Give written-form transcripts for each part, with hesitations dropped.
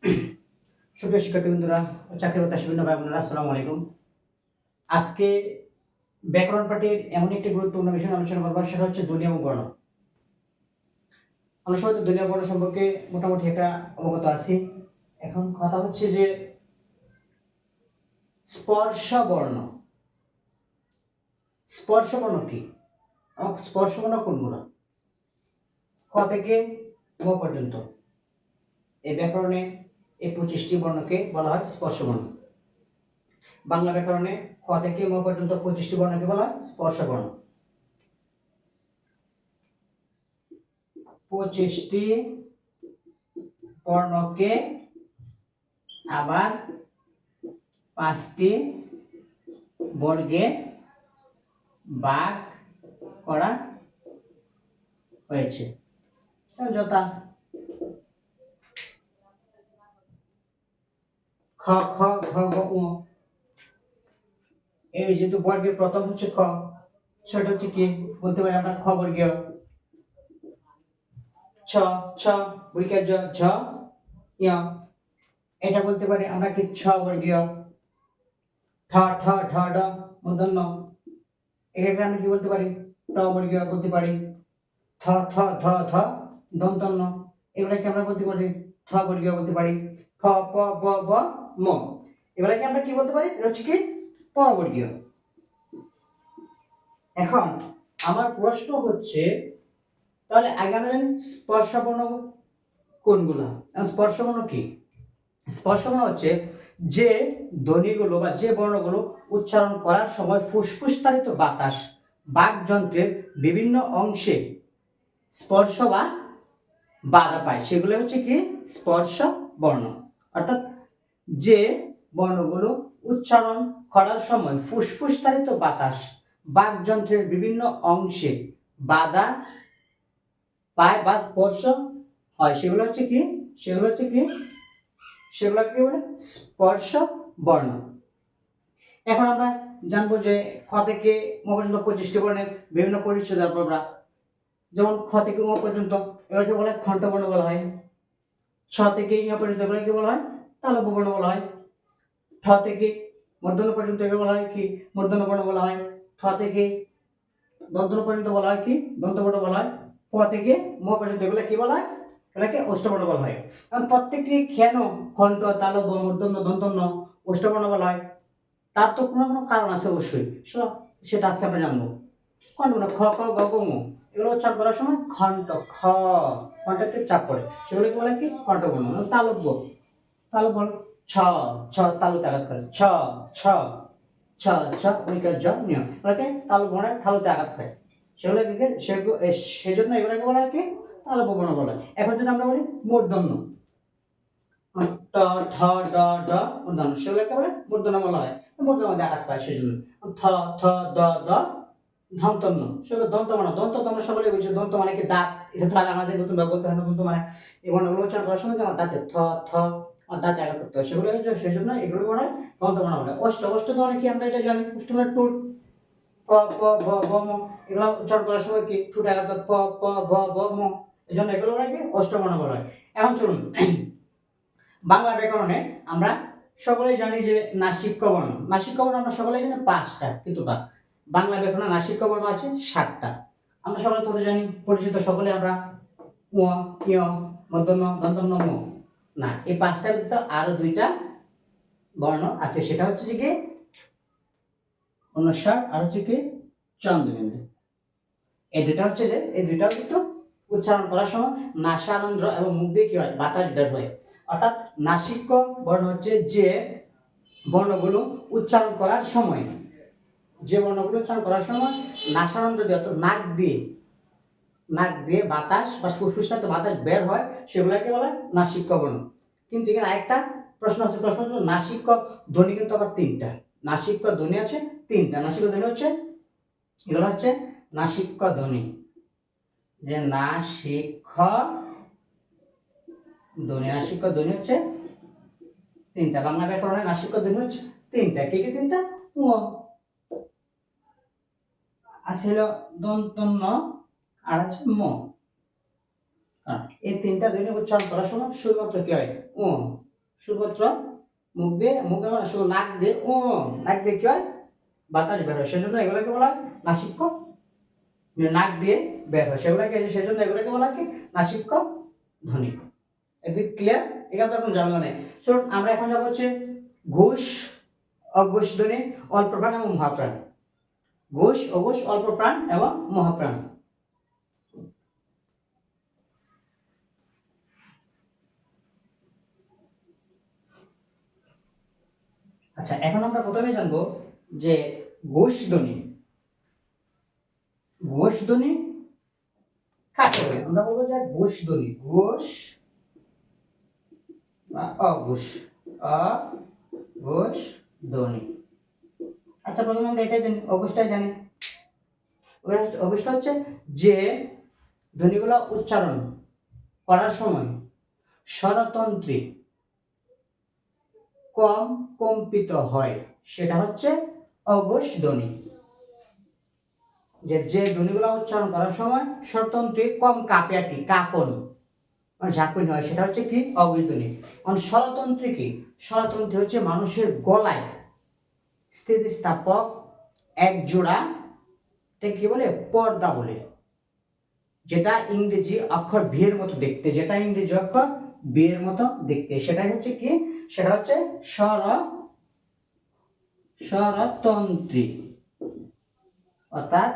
সুপ্রিয় শিক্ষার্থী বন্ধুরা ও চাকরি প্রত্যাশী বন্ধু ভাই বোনেরা, আসসালামু আলাইকুম। আজকে ব্যাকরণ পাঠের এমন একটি গুরুত্বপূর্ণ বিষয় আলোচনা করবো, সেটা হচ্ছে ধ্বনি এবং বর্ণ। আমরা সবাই তো ধ্বনি এবং বর্ণ সম্পর্কে মোটামুটি একটা অবগত আছি। এখন কথা হচ্ছে যে স্পর্শ বর্ণ। স্পর্শ বর্ণ কি? স্পর্শ বর্ণ কোনগুলো? ক থেকে ম পর্যন্ত এই ব্যাকরণে এই 25টি বর্ণকে বলা হয় স্পর্শ বর্ণ। বাংলা ব্যাকরণে ক থেকে ম পর্যন্ত 25টি বর্ণকে বলা হয় স্পর্শ বর্ণ। 25টি বর্ণকে আবার 5টি বর্গে ভাগ করা হয়েছে। যথা খ, খ, ঘ, ঘ, ঙ। এই যেহেতু বর্গের প্রথম হচ্ছে খ, ছোট হচ্ছে কি বলতে পারি আমরা খ বর্গীয়। ছ, ছ বর্গীয় জ, ঝ, ঞ। এটা বলতে পারি আমরা কি ছ বর্গীয়। ঠ, ঠ, ঢ, ঢ মূর্ধন্য। এটাকে আমরা কি বলতে পারি? ট বর্গীয় বলতে পারি। থ, থ, ধ, ধ দন্তন্য। এগুলাকে আমরা বলতে পারি থ বর্গীয় বলতে পারি। ফ, প, ব, ব, ম। এগুলাকে আমরা কি বলতে পারি? এটা হচ্ছে কি প বর্গীয়। এখন আমার প্রশ্ন হচ্ছে, তাহলে আগে আমরা জানি স্পর্শ বর্ণ কোনগুলা। স্পর্শ বর্ণ কি? স্পর্শ বর্ণ হচ্ছে যে ধ্বনিগুলো বা যে বর্ণগুলো উচ্চারণ করার সময় ফুসফুসতাড়িত বাতাস বাকযন্ত্রের বিভিন্ন অংশে স্পর্শ বা বাধা পায়, সেগুলো হচ্ছে কি স্পর্শ বর্ণ। অর্থাৎ যে বর্ণগুলো উচ্চারণ করার সময় ফুসফুসতাড়িত বাতাস বাকযন্ত্রের বিভিন্ন অংশে বাধা পায় বা স্পর্শ হয়, সেগুলো হচ্ছে কি সেগুলোকে কি বলে? স্পর্শ বর্ণ। এখন আমরা জানবো যে খ থেকে ম পর্যন্ত 25টি বর্ণের বিভিন্ন পরিচয় জানবো আমরা। যেমন খ থেকে ম পর্যন্ত এগুলোকে বলা হয় খণ্ড বর্ণ বলা হয়। ছ থেকে ঞ পর্যন্ত এগুলোকে বলা হয় তালব্য বর্ণ বলা হয়। ঠ থেকে মূর্ধন্য পর্যন্ত এগুলো বলা হয় কি মূর্ধন্য বর্ণ বলা হয়। থ থেকে দন্তন্য পর্যন্ত বলা হয় কি দন্ত বর্ণ বলা হয়। প থেকে ম পর্যন্ত এগুলো কি বলা হয়? এগুলোকে অষ্টবর্ণ বলা হয়। কারণ প্রত্যেকটি কেন খণ্ড, তালব্য, মূর্ধন্য, দন্তন্য, অষ্টবর্ণ বলা হয়, তার তো কোনো কারণ আছে অবশ্যই। সেটা আজকে আমরা জানবো। খণ্ড খ, খ, গ, ঘ, ঙ এগুলো উচ্চারণ করার সময় খণ্ড খ কণ্ঠে চাপ পড়ে, সেগুলোকে বলে কি কণ্ঠবর্ণ। তালব্য ছ, ছ তালুতে আঘাত করে। ছ, ছ, ছ, ছ ঐকার জ ঞ এগুলোকে তালব্য বর্ণে তালুতে আঘাত করে, সেজন্য এগুলোকে বলা হয় কি তালব্য বর্ণ বলা হয়। এখন যদি আমরা বলি মূর্ধন্য, ট, ঠ, ড, ঢ মূর্ধন্য, সেগুলোকে বলে মূর্ধন্য বলা হয়। মূর্ধন্য মধ্যে আঘাত পায় সেজন্য। থ, থ, দ, দ দন্তন্য, সেগুলো দন্ত মানে দন্ত তো আমরা সকলে বুঝি। দন্ত মানে কি দাঁত, এটা তো আর আমাদের নতুন ভাবে বলতে হয় না। দন্ত মানে এই বর্ণগুলো উচ্চারণ করার সময় আমার দাঁতে থ, থ আর দাঁতে আঘাত করতে হয়, সেগুলো সেজন্য এগুলো বলা হয় দন্ত বর্ণ বলে। অষ্ট তো অনেকে আমরা এটা জানি, অষ্ট মানে টুট, প, প, ভ, ভ, ম এগুলো উচ্চারণ করার সময় কি টুট আঘাত করে প, প, ভ, ভ, ম, এজন্য এগুলো বলা হয় কি অষ্টবর্ণ বলা হয়। এখন চলুন, বাংলা ব্যাকরণে আমরা সকলেই জানি যে নাসিক্য বর্ণ। নাসিক্য বর্ণ আমরা সকলেই জানি 5টা, কিন্তু বাংলা ব্যাকরণে নাসিক্য বর্ণ আছে 7টা। আমরা সকলে তো জানি, পরিচিত সকলে আমরা উ, ঞ, মূর্ধন্য, দন্তন্য, ম। না, এই 5টার ভিতরে আরো 2টা বর্ণ আছে, সেটা হচ্ছে কি অনুস্বার আর হচ্ছে কি চন্দ্রবিন্দু। এই দুইটাও কিন্তু উচ্চারণ করার সময় নাসারন্ধ্র এবং মুখ দিয়ে কি হয় বাতাস বের হয়। অর্থাৎ নাসিক্য বর্ণ হচ্ছে যে বর্ণগুলো উচ্চারণ করার সময় নাসারন্ধ্র দিয়ে অর্থাৎ নাক দিয়ে বাতাস বা ফুসফুস থেকে বাতাস বের হয়, সেগুলোকে বলা হয় নাসিক্য বর্ণ। কিন্তু এখানে আরেকটা প্রশ্ন হচ্ছে নাসিক্য ধ্বনি কিন্তু আবার 3টা। নাসিক্য ধ্বনি আছে 3টা। নাসিক্য ধ্বনি হচ্ছে এগুলো হচ্ছে নাসিক্য ধ্বনি, যে নাসিক্য ধ্বনি হচ্ছে 3টা। বাংলা ব্যাকরণে নাসিক্য ধ্বনি হচ্ছে 3টা। কি 3টা? উ আছে দন্তন্য আর আছে ম। এই 3টা ধ্বনি উচ্চারণ করার সময় শুধুমাত্র কি হয় উ, শুধুমাত্র মুখ দিয়ে, মুখে শুধু নাক দিয়ে নাক দিয়ে কি হয় বাতাস বের হয়, সেজন্য এগুলোকে বলা হয় নাসিক্য। নাক দিয়ে বের হয় সেগুলোকে, সেজন্য এগুলোকে বলা হয় কি নাসিক্য ধ্বনি। একদম ক্লিয়ার, এখানে তো কোনো ঝামেলা নেই। শুনুন আমরা এখন যাবো হচ্ছে ঘোষ অঘোষ ধ্বনি, অল্প প্রাণ এবং মহাপ্রাণ। ঘোষ অঘোষ অল্প প্রাণ এবং মহাপ্রাণ। আচ্ছা এখন আমরা প্রথমে জানবো যে ঘোষ ধ্বনি। ঘোষ ধ্বনি কাকে বলে? আমরা বলবো যে ঘোষ ধ্বনি, ঘোষ বা অঘোষ, অঘোষ ধ্বনি। আচ্ছা প্রথমে আমরা এটাই জানি, অঘোষটাই জানি। অঘোষটা হচ্ছে যে ধ্বনিগুলো উচ্চারণ করার সময় স্বরতন্ত্রী কম কম্পিত হয়, সেটা হচ্ছে অঘোষ ধ্বনি। যে ধ্বনিগুলো উচ্চারণ করার সময় স্বরতন্ত্রী কম কাঁপে আর কি, কাঁপন মানে ঝাঁকুনি হয়, সেটা হচ্ছে কি অঘোষ ধ্বনি। স্বরতন্ত্রী কি? স্বরতন্ত্রী হচ্ছে মানুষের গলায় স্থিতিস্থাপক এক জোড়া, এটা কি বলে পর্দা বলে, যেটা ইংরেজি অক্ষর ভি এর মতো দেখতে, যেটা ইংরেজি অক্ষর ভি এর মতো দেখতে, সেটাই হচ্ছে কি, সেটা হচ্ছে স্বরতন্ত্রী। অর্থাৎ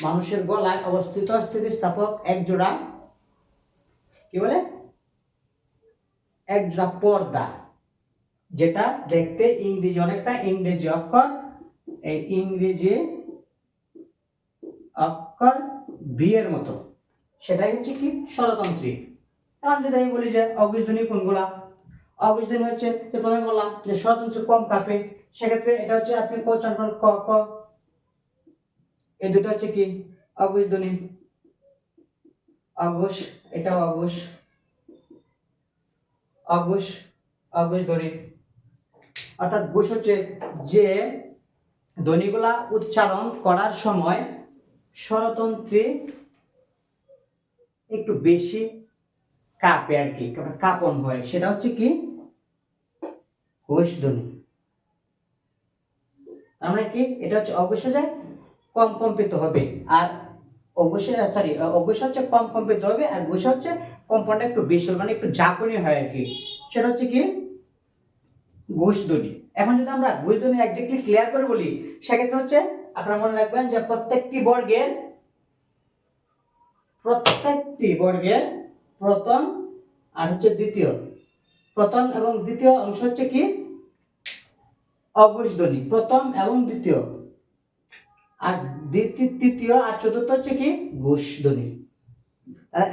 মানুষের গলায় অবস্থিত স্থিতিস্থাপক এক জোড়া কি বলে এক জোড়া পর্দা, যেটা দেখতে ইংরেজি অনেকটা ইংরেজি অক্ষর, এই ইংরেজি অক্ষর ভি এর মতো, সেটাই হচ্ছে কি স্বরতন্ত্রী। এখন যদি আমি বলি যে অঘোষ ধ্বনি কোনগুলা, অঘোষ ধ্বনি হচ্ছে যে প্রথমে বললাম যে স্বরতন্ত্র কম কাঁপে, সেক্ষেত্রে এটা হচ্ছে আপনি ক উচ্চারণ করেন ক ক, এই দুটো হচ্ছে কি অঘোষ ধ্বনি। অঘোষ, এটাও অঘোষ, অঘোষ অঘোষ ধ্বনি। অর্থাৎ ঘোষ হচ্ছে যে ধ্বনিগুলা উচ্চারণ করার সময় স্বরতন্ত্রী একটু বেশি কাঁপে আর কি, কাঁপন হয়, সেটা হচ্ছে কি ঘোষ ধ্বনি। তার মানে কি এটা হচ্ছে অঘোষ যায় কম কম্পিত হবে, আর অঘোষ হচ্ছে কম কম্পিত হবে, আর ঘোষ হচ্ছে কম্পনটা একটু বেশি মানে একটু ঝাঁকুনি হয় আর কি, সেটা হচ্ছে কি ঘোষ ধ্বনি। এখন যদি আমরা ঘোষ ধ্বনি এক্স্যাক্টলি ক্লিয়ার করে বলি, সেক্ষেত্রে হচ্ছে আপনারা মনে রাখবেন যে প্রত্যেকটি বর্গের প্রথম আর হচ্ছে দ্বিতীয়, প্রথম এবং দ্বিতীয় অংশ হচ্ছে কি অঘোষ ধ্বনি, প্রথম এবং দ্বিতীয়, আর তৃতীয় আর চতুর্থ হচ্ছে কি ঘোষ ধ্বনি।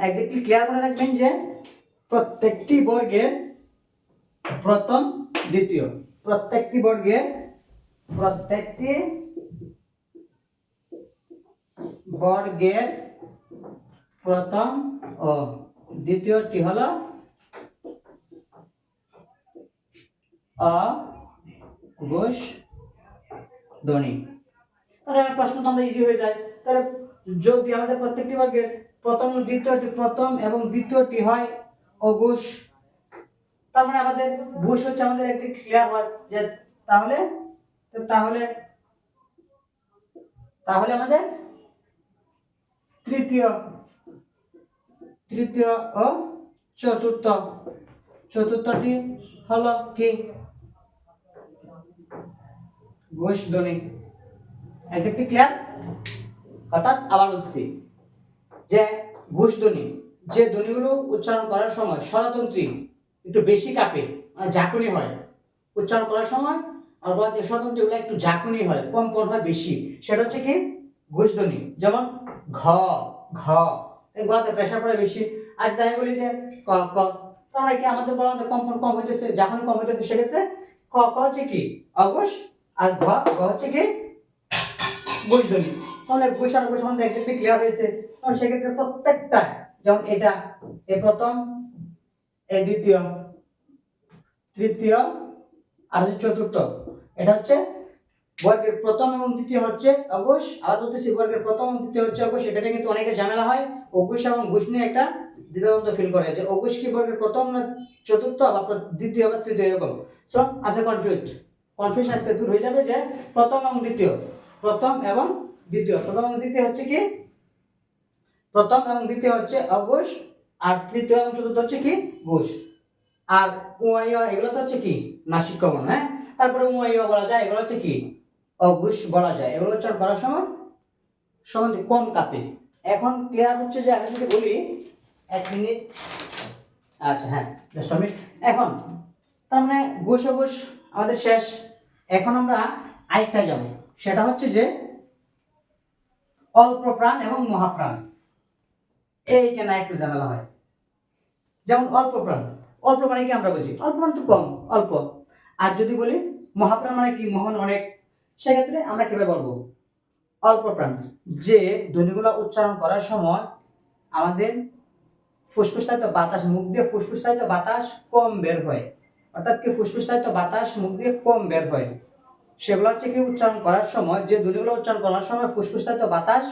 এক্স্যাক্টলি ক্লিয়ার মনে রাখবেন যে প্রত্যেকটি বর্গের প্রথম দ্বিতীয়, প্রত্যেকটি বর্গের প্রথম ও দ্বিতীয়টি হলো অঘোষ ধ্বনি। তাহলে প্রশ্ন তো আমরা ইজি হয়ে যায়, তাহলে যদি আমাদের প্রত্যেকটি বর্গের প্রথম এবং দ্বিতীয়টি হয় অঘোষ, তার মানে আমাদের ঘোষ হচ্ছে আমাদের একটি ক্লিয়ার হয় যে তাহলে তাহলে তাহলে আমাদের তৃতীয় ও চতুর্থটি হলো কি ঘোষ ধ্বনি। Exactly clear. অর্থাৎ আবার বলছি যে ঘোষ ধ্বনি, যে ধ্বনিগুলো উচ্চারণ করার সময় স্বরতন্ত্রী একটু বেশি কাঁপে মানে ঝাঁকুনি হয় উচ্চারণ করার সময়, আর বলা যে স্বরতন্ত্রীগুলো একটু ঝাঁকুনি হয় কম্পন হয় বেশি, সেটা হচ্ছে কি ঘোষ ধ্বনি। যেমন ঘ ঘ, এই গলাতে প্রেসার পড়ে বেশি। আর তাই বলি যে ক ক, তাহলে কি আমাদের গলাতে কম্পন কম হইতেছে, ঝাঁকুনি কম হইতেছে, সেক্ষেত্রে ক ক হচ্ছে কি অঘোষ, আর ঘ ঘ হচ্ছে কি ঘোষ ধ্বনি। তাহলে ঘোষ আর ঘোষ আমাদের এক্স্যাক্টলি ক্লিয়ার হয়েছে। তাহলে সেক্ষেত্রে প্রত্যেকটা, যেমন এটা এই প্রথম, এই দ্বিতীয়, তৃতীয় আর চতুর্থ, এটা হচ্ছে বর্গের প্রথম এবং দ্বিতীয় হচ্ছে অঘোষ। আর বলতেছি বর্গের প্রথম এবং দ্বিতীয় হচ্ছে অঘোষ, এটা কিন্তু অনেকের ঝামেলা হয় অঘোষ এবং ঘোষ নিয়ে একটা দ্বিধাদ্বন্দ্ব ফিল করে যে অঘোষ কি বর্গের প্রথম না চতুর্থ বা দ্বিতীয় বা তৃতীয় এরকম। সো আচ্ছা কনফিউশন আজকে দূর হয়ে যাবে যে প্রথম এবং দ্বিতীয়, প্রথম এবং দ্বিতীয়, প্রথম এবং দ্বিতীয় হচ্ছে কি, প্রথম এবং দ্বিতীয় হচ্ছে অঘোষ, আর তৃতীয় এবং চতুর্থ হচ্ছে কি ঘোষ। আর উমাইয়া এগুলো তো হচ্ছে কি নাসিক বর্ণ, হ্যাঁ। তারপরে উমাইয়া বলা যায়, এগুলো হচ্ছে কি অঘোষ বলা যায়। এগুলো উচ্চারণ করার সময় সমানতে কম কাঁপে। এখন ক্লিয়ার হচ্ছে যে আমি যদি বলি 1 মিনিট, আচ্ছা হ্যাঁ জাস্ট মিনিট। এখন তার মানে ঘোষ অঘোষ আমাদের শেষ। এখন আমরা আরেকটা যাব, সেটা হচ্ছে যে অল্প প্রাণ এবং মহাপ্রাণ। এইখানে একটু ঝামেলা হয়। যেমন অল্প প্রাণ, অল্প মানে কি আমরা বুঝি অল্প মানে তো কম, অল্প। আর যদি বলি মহাপ্রাণ মানে কি মহান অনেক, সেক্ষেত্রে আমরা কিভাবে বলবো অল্প প্রাণ, যে ধ্বনিগুলো উচ্চারণ করার সময় আমাদের ফুসফুসতায়িত বাতাস, মুখ দিয়ে ফুসফুসতায়িত বাতাস কম বের হয়, অর্থাৎ কি ফুসফুসতায়িত বাতাস মুখ দিয়ে কম বের হয়, সেগুলো হচ্ছে কি উচ্চারণ করার সময়, যে ধ্বনিগুলো উচ্চারণ করার সময় ফুসফুসতায়িত বাতাস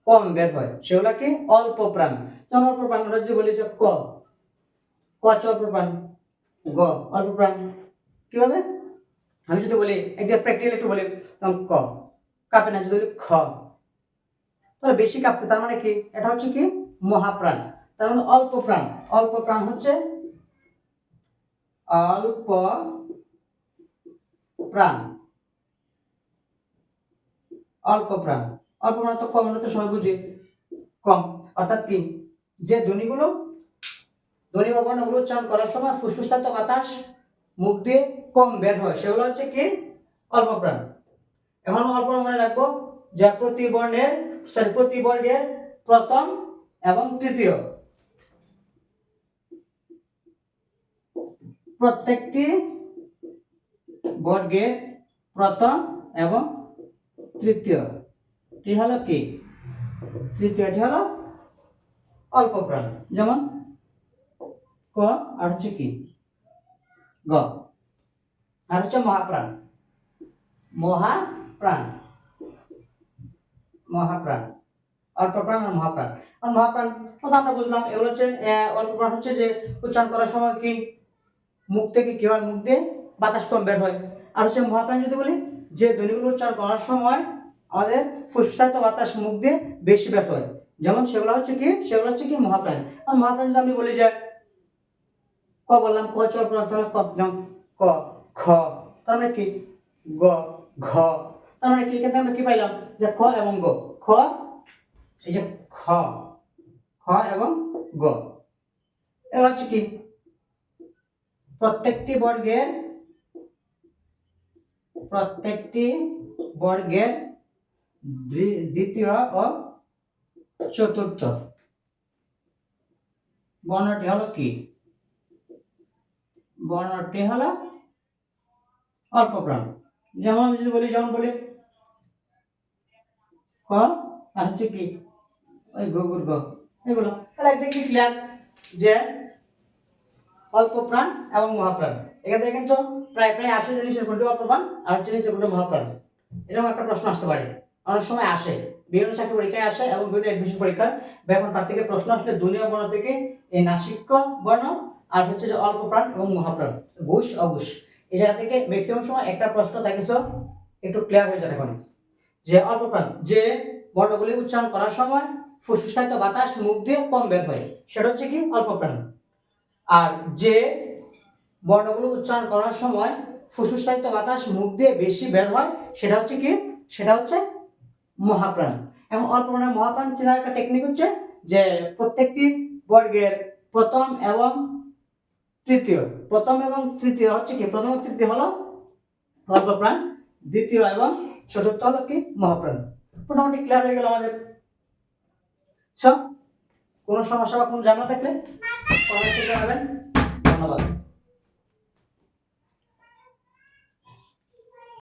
কম বের হয় সেগুলো কি অল্প প্রাণ। যেমন অল্প প্রাণ আমরা যদি বলি যে ক, ক হচ্ছে অল্প প্রাণ, গ অল্প প্রাণ। কিভাবে আমি যদি বলি একদম প্র্যাকটিক্যাল একটু বলি, ক কাঁপে না, যদি বলি খ তাহলে বেশি কাঁপছে, তার মানে কি এটা হচ্ছে কি মহাপ্রাণ। তার মানে অল্প প্রাণ, অল্প প্রাণ হচ্ছে অল্প প্রাণ, অল্প প্রাণ। অল্প প্রাণ তো কম, আমরা তো সবাই বুঝি কম, অর্থাৎ কি যে ধ্বনিগুলো, ধ্বনি বা বর্ণগুলো উচ্চারণ করার সময় ফুসফুসতায়িত বাতাস মুখ দিয়ে কম বের হয় সেগুলো হচ্ছে কি অল্প প্রাণ। এখন অল্প মনে রাখবো যে প্রতি বর্গের প্রথম এবং তৃতীয়, প্রত্যেকটি বর্গের প্রথম এবং তৃতীয়টি হলো কি, তৃতীয়টি হলো অল্প প্রাণ। যেমন ক আর হচ্ছে কি গ, আর হচ্ছে মহাপ্রাণ, মহাপ্রাণ, মহাপ্রাণ, অল্প প্রাণ আর মহাপ্রাণ। আর মহাপ্রাণ কথা আমরা বুঝলাম, এগুলো হচ্ছে অল্প প্রাণ হচ্ছে যে উচ্চারণ করার সময় কি মুখ থেকে কি হয়, মুখ দিয়ে বাতাস কম বের হয়। আর হচ্ছে মহাপ্রাণ যদি বলি যে ধ্বনিগুলো উচ্চারণ করার সময় আমাদের ফুসফুসায়িত বাতাস মুখ দিয়ে বেশি বের হয়, যেমন সেগুলো হচ্ছে কি মহাপ্রাণ। আর মহাপ্রাণ যদি আমি বলি যে ক বললাম, ক চল তাহলে ক, ক খ, তার মানে কি গ ঘ, তার মানে কি এখানে আমরা কি পাইলাম যে খ এবং গ, খ এই যে খ, খ এবং গ, এগুলো হচ্ছে কি প্রত্যেকটি বর্গের দ্বিতীয় ও চতুর্থ বর্ণটি হলো কি, বর্ণটি হলো অল্প প্রাণ। যেমন আমি যদি বলি, যেমন বলি ক আর হচ্ছে কি ওই গুগুর গ, এগুলো তাহলে এক্স্যাক্টলি ক্লিয়ার যে অল্প প্রাণ এবং মহাপ্রাণ। এখান থেকে কিন্তু প্রায় আসে জিনিসের কোনটি অল্প প্রাণ আর হচ্ছে জিনিসের কোনটি মহাপ্রাণ, এরকম একটা প্রশ্ন আসতে পারে, অনেক সময় আসে, বিভিন্ন চাকরি পরীক্ষায় আসে এবং বিভিন্ন এডমিশন পরীক্ষায় ব্যাকরণ পাঠ থেকে প্রশ্ন আসলে দুনিয়া বর্ণ থেকে এই নাসিক বর্ণ আর হচ্ছে যে অল্প প্রাণ এবং মহাপ্রাণ, ঘোষ অঘোষ, এই জায়গা থেকে ম্যাক্সিমাম সময় একটা প্রশ্ন থাকে। সো একটু ক্লিয়ার হয়ে যাবে এখন যে অল্প প্রাণ যে বর্ণগুলি উচ্চারণ করার সময় ফুসফুসায়িত বাতাস মুখ দিয়ে কম বের হয় সেটা হচ্ছে কি অল্প প্রাণ। আর যে বর্ণগুলো উচ্চারণ করার সময় ফুসফুসায়িত বাতাস মুখ দিয়ে বেশি বের হয় সেটা হচ্ছে কি, সেটা হচ্ছে মহাপ্রাণ। এবং অল্প প্রাণের মহাপ্রাণ চেনার একটা টেকনিক হচ্ছে যে প্রত্যেকটি বর্গের প্রথম এবং তৃতীয় হচ্ছে কি, প্রথম এবং তৃতীয় হলো অল্প প্রাণ, দ্বিতীয় এবং চতুর্থ হলো কি মহাপ্রাণ। মোটামুটি ক্লিয়ার হয়ে গেল আমাদের সব। কোনো সমস্যা বা কোনো ঝামেলা থাকলে কমেন্টে জানাবেন। ধন্যবাদ।